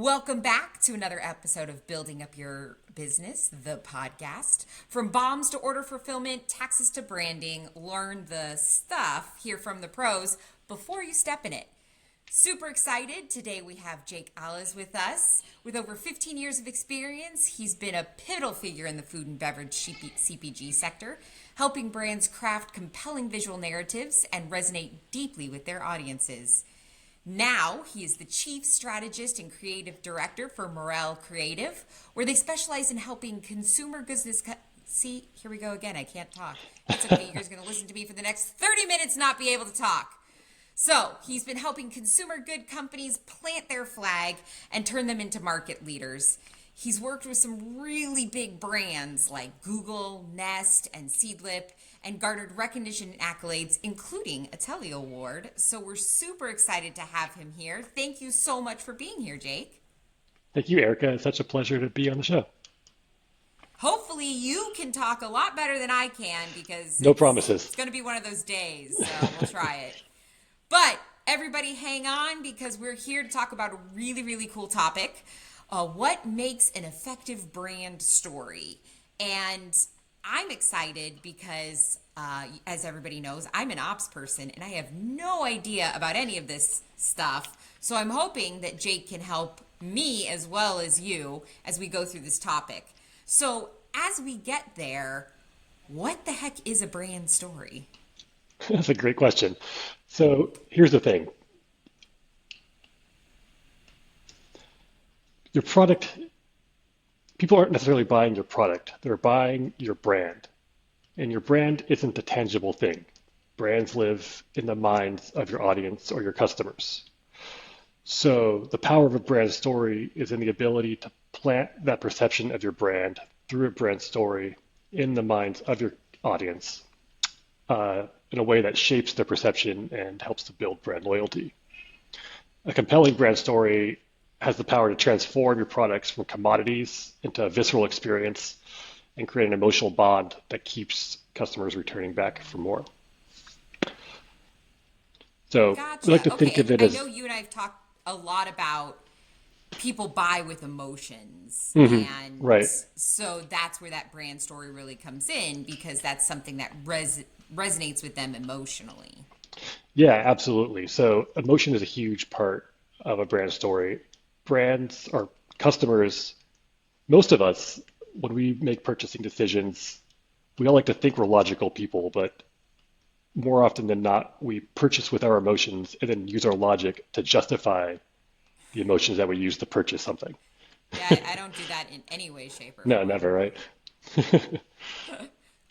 Welcome back to another episode of Building Up Your Business, the podcast. From bombs to order fulfillment, taxes to branding, learn the stuff, hear from the pros before you step in it. Super excited. Today we have Jake Ahles with us. With over 15 years of experience, he's been a pivotal figure in the food and beverage CPG sector, helping brands craft compelling visual narratives and resonate deeply with their audiences. Now, he is the Chief Strategist and Creative Director for Morel Creative, where they specialize in helping consumer business... See, here we go again. I can't talk. It's okay. You guys are going to listen to me for the next 30 minutes, not be able to talk. So, he's been helping consumer good companies plant their flag and turn them into market leaders. He's worked with some really big brands like Google, Nest, and Seedlip, and garnered recognition and accolades, including a Telly Award. So we're super excited to have him here. Thank you so much for being here, Jake. Thank you, Erica. It's such a pleasure to be on the show. Hopefully you can talk a lot better than I can because No it's promises. going to be one of those days, so we'll try it. But everybody hang on because we're here to talk about a really, really cool topic. What makes an effective brand story? And I'm excited because, as everybody knows, I'm an ops person and I have no idea about any of this stuff. So I'm hoping that Jake can help me as well as you as we go through this topic. So as we get there, what the heck is a brand story? That's a great question. So here's the thing. Your product, people aren't necessarily buying your product. They're buying your brand. And your brand isn't a tangible thing. Brands live in the minds of your audience or your customers. So the power of a brand story is in the ability to plant that perception of your brand through a brand story in the minds of your audience in a way that shapes their perception and helps to build brand loyalty. A compelling brand story has the power to transform your products from commodities into a visceral experience and create an emotional bond that keeps customers returning back for more. So we like Gotcha. to Okay, think of and it I know as, you and I have talked a lot about people buy with emotions. mhm, And right. so that's where that brand story really comes in because that's something that resonates with them emotionally. Yeah, absolutely. So emotion is a huge part of a brand story. Brands or customers, most of us, when we make purchasing decisions, we all like to think we're logical people, but more often than not, we purchase with our emotions and then use our logic to justify the emotions that we use to purchase something. Yeah, I don't do that in any way, shape, or No, form. never, right?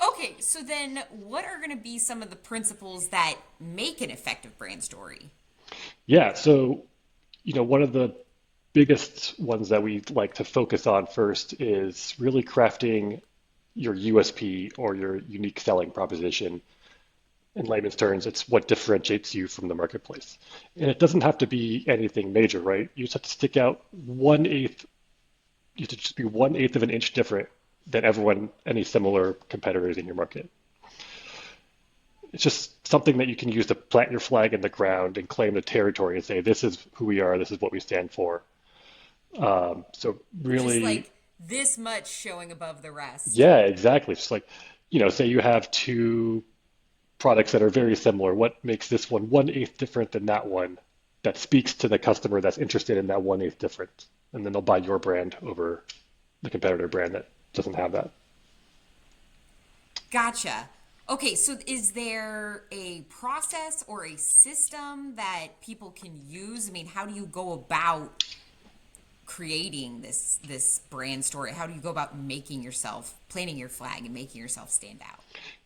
Okay, so then what are going to be some of the principles that make an effective brand story? Yeah, so, one of the biggest ones that we like to focus on first is really crafting your USP or your unique selling proposition. In layman's terms, it's what differentiates you from the marketplace. And it doesn't have to be anything major, right? You just have to stick out 1/8, you have to just be 1/8 of an inch different than everyone, any similar competitors in your market. It's just something that you can use to plant your flag in the ground and claim the territory and say, this is who we are, this is what we stand for. So Just really, like this much showing above the rest. yeah, exactly. It's like, say you have two products that are very similar. What makes this one 1/8 different than that one that speaks to the customer that's interested in that 1/8 difference? And then they'll buy your brand over the competitor brand that doesn't have that. Gotcha. Okay, so is there a process or a system that people can use? I mean, how do you go about creating this brand story? How do you go about making yourself, planting your flag and making yourself stand out?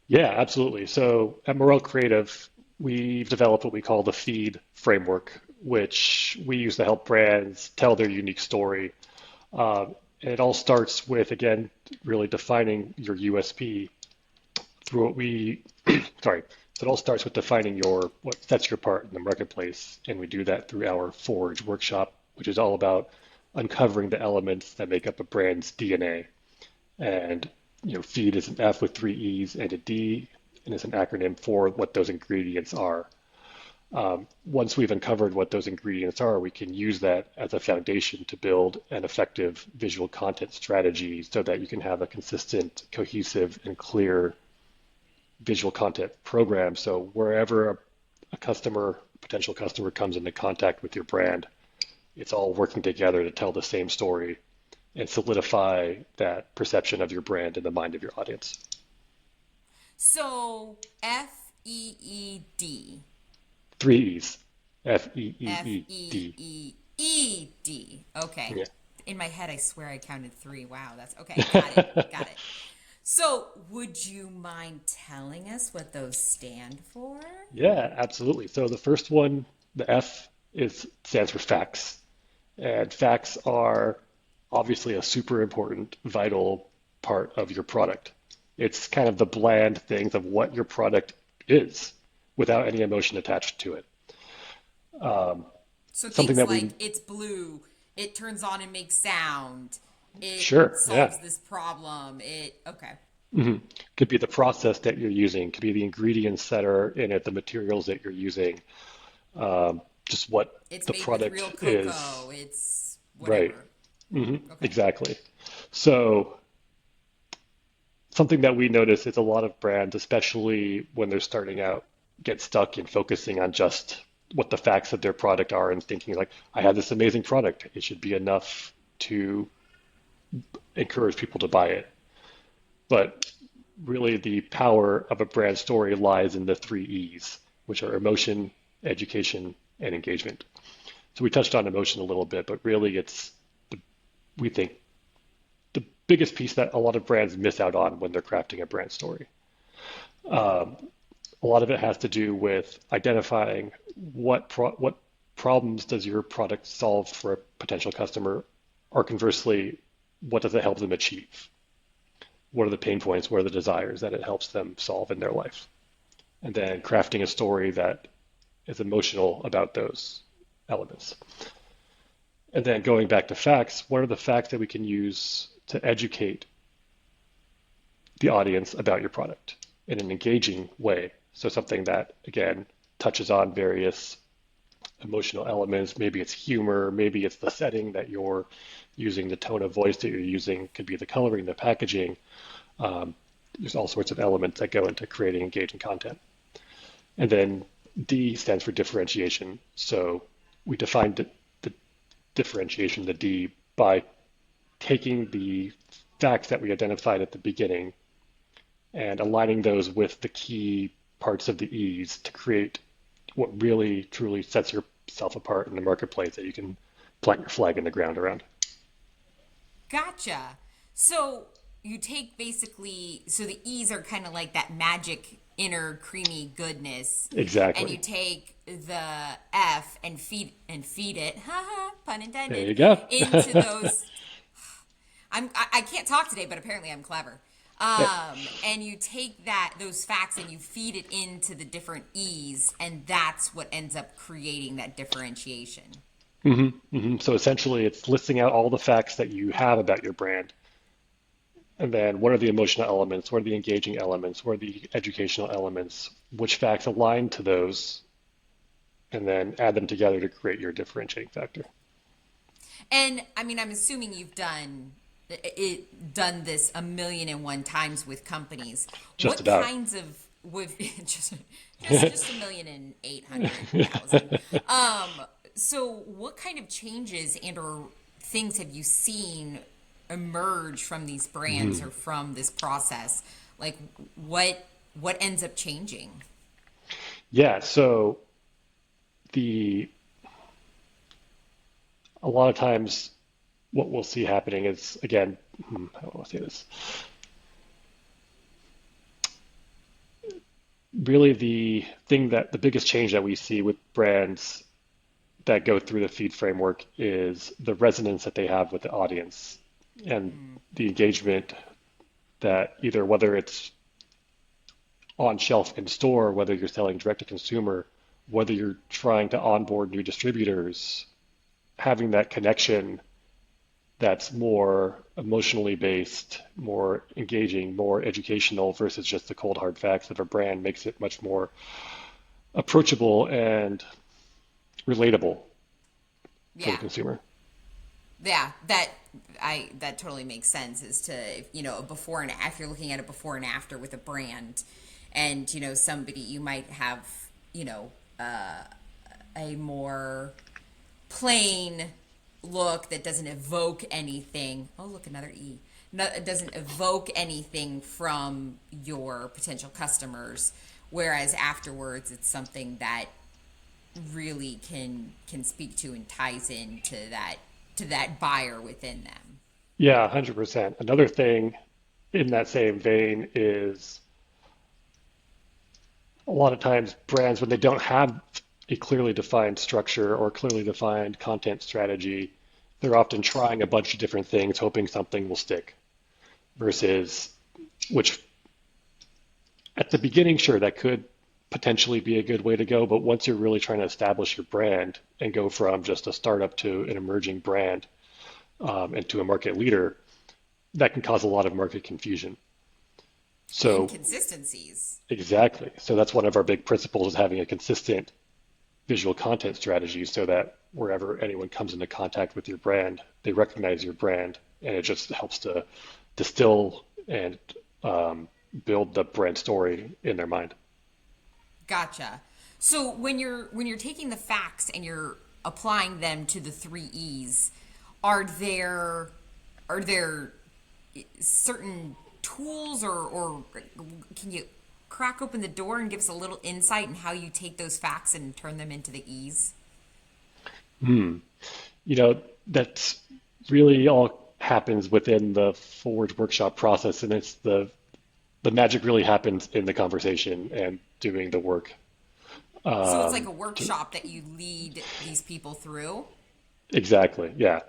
Yeah, absolutely. So at Morel Creative, we've developed what we call the feed framework, which we use to help brands tell their unique story. And it all starts with, again, really defining your USP through what we, sorry, so it all starts with defining what sets you apart in the marketplace. And we do that through our Forge workshop, which is all about uncovering the elements that make up a brand's DNA. And feed is an F with three E's and a D, and it's an acronym for what those ingredients are. Once we've uncovered what those ingredients are, we can use that as a foundation to build an effective visual content strategy so that you can have a consistent, cohesive, and clear visual content program. So wherever a customer, potential customer comes into contact with your brand, it's all working together to tell the same story and solidify that perception of your brand in the mind of your audience. So FEED. Three E's. F FEEED. E E E D. Okay. Yeah. In my head, I swear I counted three. Wow, that's okay. Got it. Got it. So, would you mind telling us what those stand for? Yeah, absolutely. So the first one, the F, is stands for facts. And facts are obviously a super important, vital part of your product. It's kind of the bland things of what your product is without any emotion attached to it. So, Something things that like we, it's blue, it turns on and makes sound, it sure, yeah, solves this problem. Okay. could be the process that you're using, could be the ingredients that are in it, the materials that you're using, just what It's the made with real product is. cocoa, it's Right, whatever. Okay. exactly. So something that we notice is a lot of brands, especially when they're starting out, get stuck in focusing on just what the facts of their product are and thinking like, I have this amazing product. It should be enough to encourage people to buy it. But really, the power of a brand story lies in the three E's, which are emotion, education, and engagement. So we touched on emotion a little bit, but really we think, the biggest piece that a lot of brands miss out on when they're crafting a brand story. A lot of it has to do with identifying what problems does your product solve for a potential customer, or conversely, what does it help them achieve? What are the pain points? What are the desires that it helps them solve in their life? And then crafting a story that is emotional about those elements. And then going back to facts, what are the facts that we can use to educate the audience about your product in an engaging way? So something that, again, touches on various emotional elements. Maybe it's humor, maybe it's the setting that you're using, the tone of voice that you're using, could be the coloring, the packaging. There's all sorts of elements that go into creating engaging content. And then D stands for differentiation. So we defined the differentiation, the D, by taking the facts that we identified at the beginning and aligning those with the key parts of the E's to create what really truly sets yourself apart in the marketplace that you can plant your flag in the ground around. Gotcha. So you take basically, so the E's are kind of like that magic inner creamy goodness, and you Exactly. take the F and feed it, haha, pun There intended, you go. into those. I can't talk today, but apparently I'm clever. And you take those facts and you feed it into the different E's, and that's what ends up creating that differentiation. So essentially, it's listing out all the facts that you have about your brand. And then what are the emotional elements? What are the engaging elements? What are the educational elements? Which facts align to those? And then add them together to create your differentiating factor. And I mean, I'm assuming you've done this a million and one times with companies. Just What about. kinds of with just 1,800,000. So what kind of changes and or things have you seen emerge from these brands or from this process? Like what ends up changing? Yeah, so the a lot of times what we'll see happening is, again, how do I say this? Really, the biggest change that we see with brands that go through the feed framework is the resonance that they have with the audience and the engagement that either whether it's on shelf in store, whether you're selling direct to consumer, whether you're trying to onboard new distributors, having that connection that's more emotionally based, more engaging, more educational versus just the cold hard facts of a brand makes it much more approachable and relatable for the Yeah. consumer. Yeah, that totally makes sense. Is to, a before and if you're looking at a before and after with a brand, and somebody you might have, you know a more plain look that doesn't evoke anything. Oh, look, another E. No, it doesn't evoke anything from your potential customers. Whereas afterwards, it's something that really can speak to and ties into that buyer within them. Yeah, 100%. Another thing in that same vein is a lot of times brands, when they don't have a clearly defined structure or clearly defined content strategy, they're often trying a bunch of different things, hoping something will stick. Versus, which at the beginning, sure, that could potentially be a good way to go. But once you're really trying to establish your brand and go from just a startup to an emerging brand and to a market leader, that can cause a lot of market confusion. So Inconsistencies. exactly. So that's one of our big principles is having a consistent visual content strategy so that wherever anyone comes into contact with your brand, they recognize your brand, and it just helps to distill and build the brand story in their mind. Gotcha. So when you're taking the facts and you're applying them to the three E's, are there are there certain tools, or can you crack open the door and give us a little insight in how you take those facts and turn them into the E's? You know, that's really all happens within the Forge workshop process, and it's the magic really happens in the conversation and doing the work. So it's like a To, workshop that you lead these people through. exactly, yeah.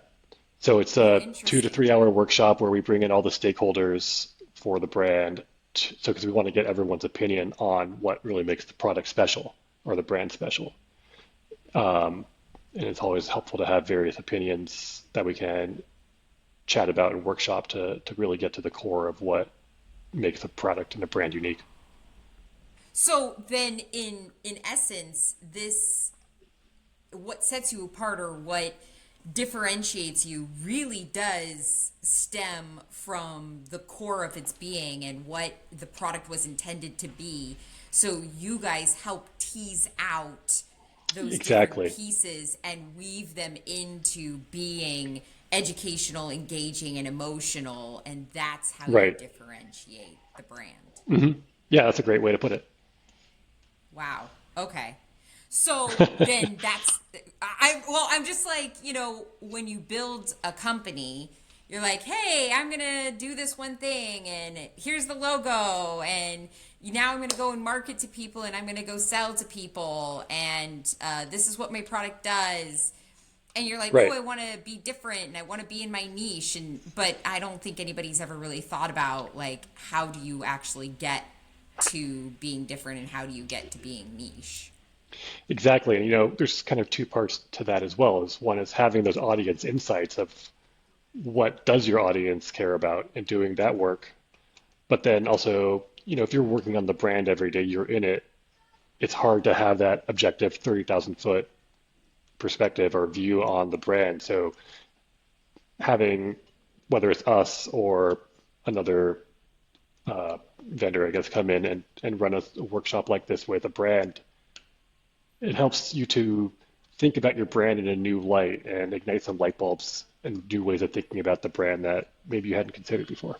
So it's Oh, a 2 to 3 hour interesting. workshop where we bring in all the stakeholders for the brand. So because we want to get everyone's opinion on what really makes the product special or the brand special. And it's always helpful to have various opinions that we can chat about and workshop to really get to the core of what makes a product and a brand unique. So then, in essence, this what sets you apart, or what differentiates you, really does stem from the core of its being and what the product was intended to be. So you guys help tease out those different Exactly. pieces and weave them into being educational, engaging, and emotional, and that's how you Right. differentiate the brand. Yeah, that's a great way to put it. Wow. Okay. So then I'm just like, when you build a company, you're like, "Hey, I'm going to do this one thing, and here's the logo, and now I'm going to go and market to people, and I'm going to go sell to people, and this is what my product does." And you're like, "Oh, Right. I want to be different, and I want to be in my niche." But I don't think anybody's ever really thought about, like, how do you actually get to being different, and how do you get to being niche? Exactly. And there's kind of two parts to that as well. Is one is having those audience insights of what does your audience care about and doing that work. But then also, if you're working on the brand every day, you're in it, it's hard to have that objective 30,000 foot perspective or view on the brand. So having, whether it's us or another vendor, I guess, come in and run a workshop like this with a brand, it helps you to think about your brand in a new light and ignite some light bulbs and new ways of thinking about the brand that maybe you hadn't considered before.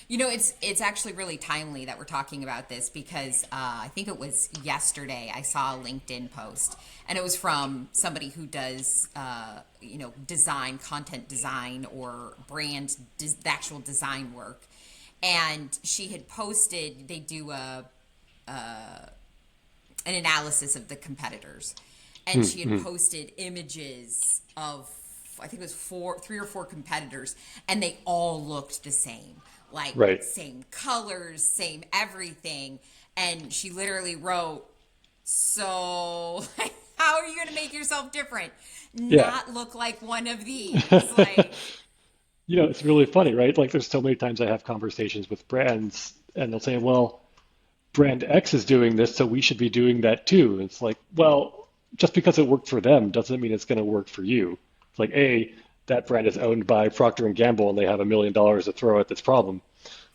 It's actually really timely that we're talking about this, because I think it was yesterday I saw a LinkedIn post, and it was from somebody who does design, content design, or the actual design work, and she had posted, they do an analysis of the competitors, and she had posted images of, I think it was three or four competitors, and they all looked the same, like Right. same colors, same everything. And she literally wrote, "So, how are you going to make yourself different? Yeah. Not look like one of these." Like, It's really funny, right? Like there's so many times I have conversations with brands and they'll say, well, brand X is doing this, so we should be doing that too. It's like, well, just because it worked for them doesn't mean it's going to work for you. It's like, A, that brand is owned by Procter and Gamble and they have $1 million to throw at this problem.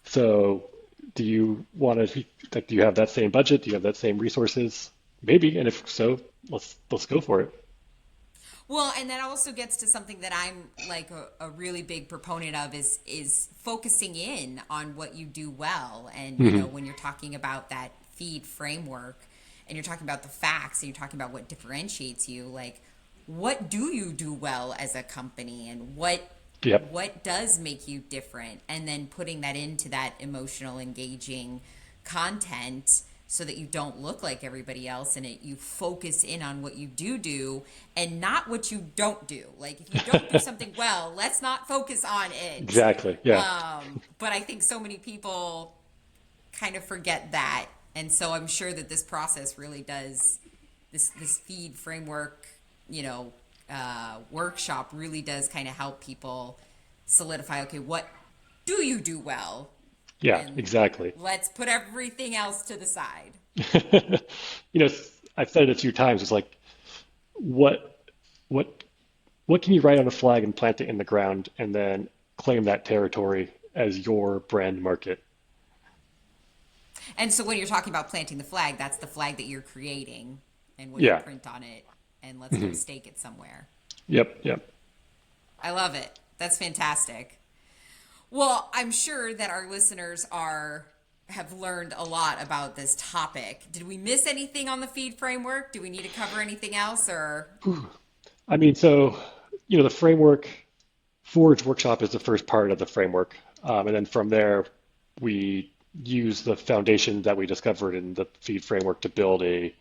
So do you want to, like, do you have that same budget? Do you have that same resources? Maybe. And if so, let's go for it. Well, and that also gets to something that I'm like a really big proponent of is focusing in on what you do well. And Hmm. when you're talking about that feed framework and you're talking about the facts and you're talking about what differentiates you, like what do you do well as a company and Yep. what does make you different? And then putting that into that emotional engaging content so that you don't look like everybody else and you focus in on what you do and not what you don't do. Like if you don't do something well, let's not focus on it. Exactly. Yeah. But I think so many people kind of forget that. And so I'm sure that this process really does this feed framework, workshop really does kind of help people solidify, okay, what do you do well? Yeah, And exactly. let's put everything else to the side. You know, I've said it a few times. It's like, what, what, what can you write on a flag and plant it in the ground and then claim that territory as your brand market? And so when you're talking about planting the flag, that's the flag that you're creating and what you Yeah. print on it. And let's go stake it somewhere. Yep. Yep. I love it. That's fantastic. Well, I'm sure that our listeners have learned a lot about this topic. Did we miss anything on the feed framework? Do we need to cover anything else or I mean, so, the framework, Forge Workshop is the first part of the framework. And then from there, we use the foundation that we discovered in the feed framework to build a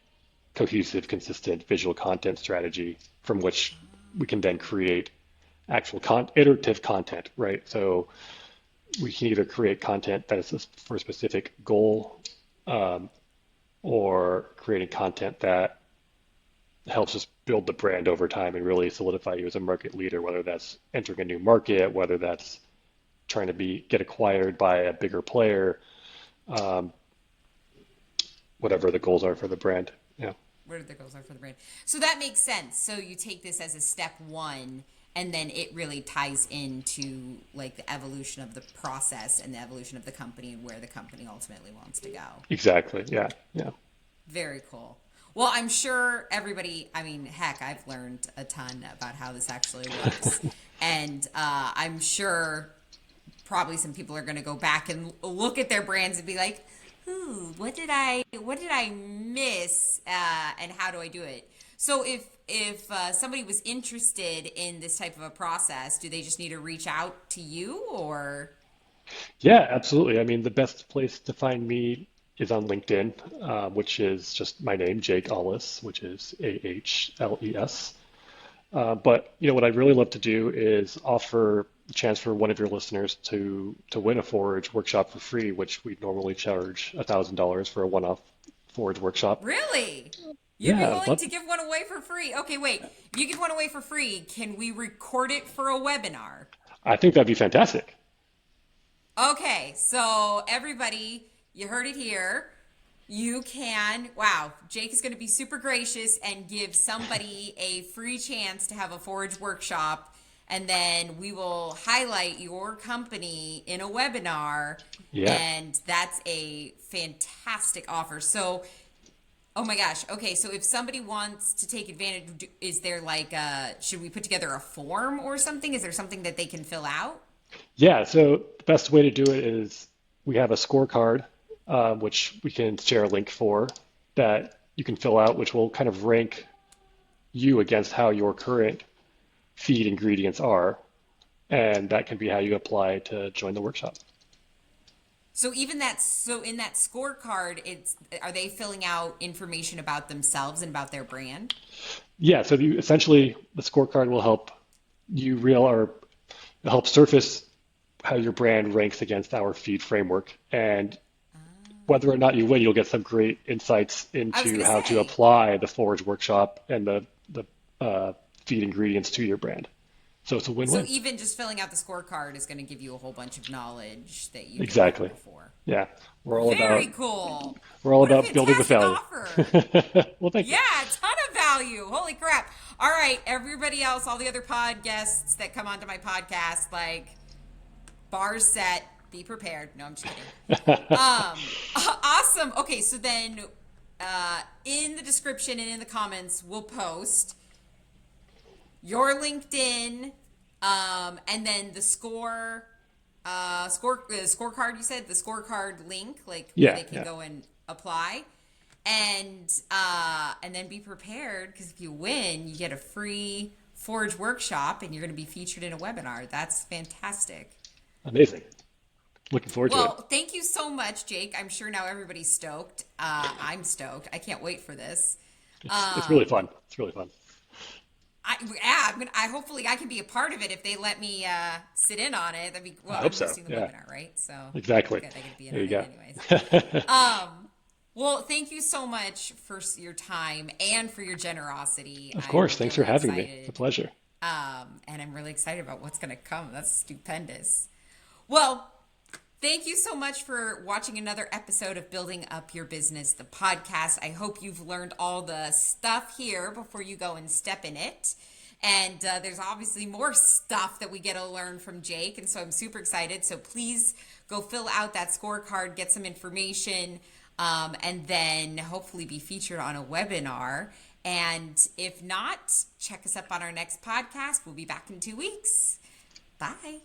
cohesive, consistent visual content strategy from which we can then create actual iterative content, right? So we can either create content that is for a specific goal, or creating content that helps us build the brand over time and really solidify you as a market leader, whether that's entering a new market, whether that's trying to get acquired by a bigger player, whatever the goals are for the brand. Yeah. what are the goals are for the brand? So that makes sense. So you take this as a step one, and then it really ties into like the evolution of the process and the evolution of the company and where the company ultimately wants to go. Exactly. Yeah. Yeah. Very cool. Well, I'm sure everybody, I mean, heck, I've learned a ton about how this actually works. And I'm sure probably some people are going to go back and look at their brands and be like, "Ooh, what did I miss? And how do I do it?" So if somebody was interested in this type of a process, do they just need to reach out to you or? Yeah, absolutely. I mean, the best place to find me is on LinkedIn, which is just my name, Jake Ahles, which is Ahles. But what I'd really love to do is offer a chance for one of your listeners to win a Forge workshop for free, which we normally charge $1,000 for a one-off Forge workshop. Really? You'd be Yeah, willing to give one away for free? Okay, wait. If you give one away for free, can we record it for a webinar? I think that'd be fantastic. Okay, so everybody, you heard it here. You can, wow, Jake is going to be super gracious and give somebody a free chance to have a Forge workshop. And then we will highlight your company in a webinar. Yeah. And that's a fantastic offer. So, oh my gosh. Okay, so if somebody wants to take advantage, is there like should we put together a form or something? Is there something that they can fill out? Yeah, so the best way to do it is we have a scorecard, which we can share a link for that you can fill out, which will kind of rank you against how your current feed ingredients are. And that can be how you apply to join the workshop. So so in that scorecard, are they filling out information about themselves and about their brand? Yeah, so essentially the scorecard will help you real or help surface how your brand ranks against our feed framework. And whether or not you win, you'll get some great insights I was into gonna how to say. apply the Forge workshop and the feed ingredients to your brand. So it's a So win-win. even just filling out the scorecard is going to give you a whole bunch of knowledge that you didn't know Exactly. before. Yeah. We're all Very about cool. we're all What a about building with fantastic value. offer. Well, thank Yeah, you. a ton of value. Holy crap. All right, everybody else, all the other pod guests that come onto my podcast, like, bars set, be prepared. No, I'm just kidding. Awesome. Okay, so then in the description and in the comments, we'll post your LinkedIn, and then the scorecard. You said the scorecard link, like where Yeah, they can yeah. go and apply, and then be prepared because if you win, you get a free Forge workshop, and you're going to be featured in a webinar. That's fantastic. Amazing. Looking forward to it. Well, thank you so much, Jake. I'm sure now everybody's stoked. I'm stoked. I can't wait for this. It's really fun. It's really fun. I hopefully I can be a part of it if they let me sit in on it. That'd be I well. hope I'm so. hosting the Yeah, webinar, right? So exactly. good. I get to be in There on you it go. anyways. Well, thank you so much for your time and for your generosity. Of I'm course. Thanks for really having me. It's a excited, pleasure. and I'm really excited about what's going to come. That's stupendous. Well, thank you so much for watching another episode of Building Up Your Business, the podcast. I hope you've learned all the stuff here before you go and step in it. And there's obviously more stuff that we get to learn from Jake. And so I'm super excited. So please go fill out that scorecard, get some information, and then hopefully be featured on a webinar. And if not, check us up on our next podcast. We'll be back in 2 weeks. Bye.